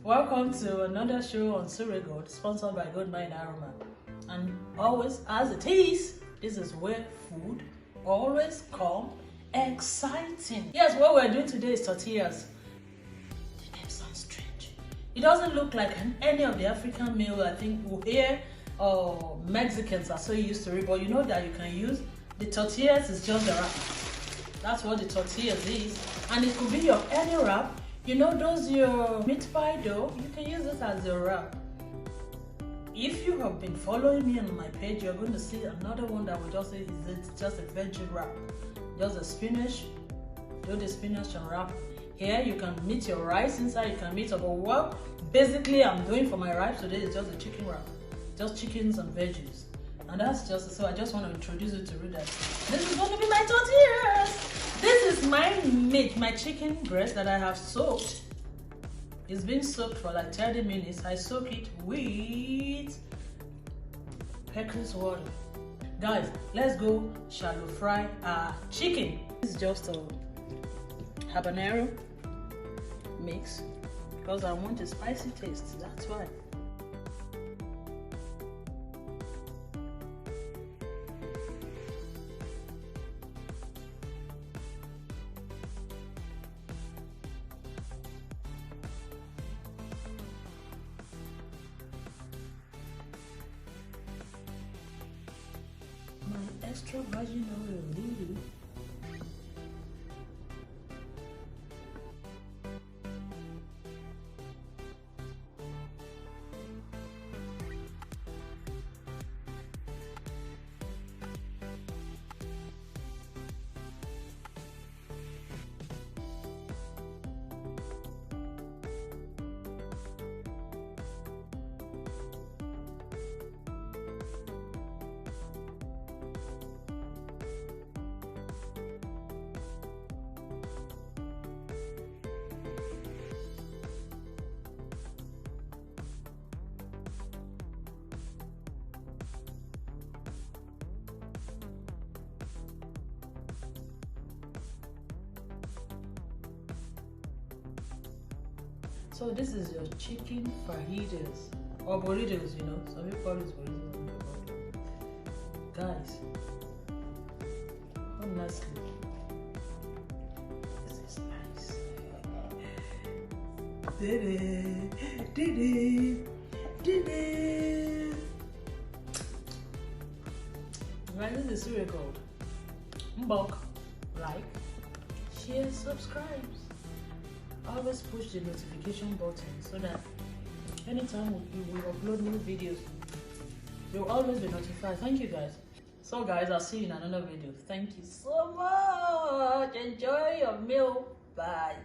Welcome to another show on Gold, sponsored by Goldminearoma. And always, as it is, this is where food always come exciting. Yes, what we're doing today is tortillas. The name sounds strange. It doesn't look like any of the African meal I think we hear or Mexicans are so used to it, but you know that you can use the tortillas is just the wrap. That's what the tortillas is, and it could be your any wrap. You know those your meat pie dough, you can use it as your wrap. If you have been following me on my page, you're going to see another one that we just say is it's just a veggie wrap. Just a spinach, do the spinach and wrap. Here you can meet your rice inside, you can meet up. But what basically I'm doing for my wrap today is just a chicken wrap. Just chickens and veggies. And that's just, so I just want to introduce you to that. This is going to be my tortillas. This is my meat, my chicken breast that I have soaked. It's been soaked for like 30 minutes. I soak it with pickles water. Guys, let's go shallow fry our chicken. This is just a habanero mix because I want a spicy taste. That's why. My extra virgin oil, really. So this is your chicken fajitas or burritos, you know. Some people call it burritos. Guys, honestly, this is nice. Right, this is Surya Gold. Mbok, like, share, subscribe. Always push the notification button so that anytime we upload new videos, you'll always be notified. Thank you guys. So guys, I'll see you in another video. Thank you so much. Enjoy your meal. Bye.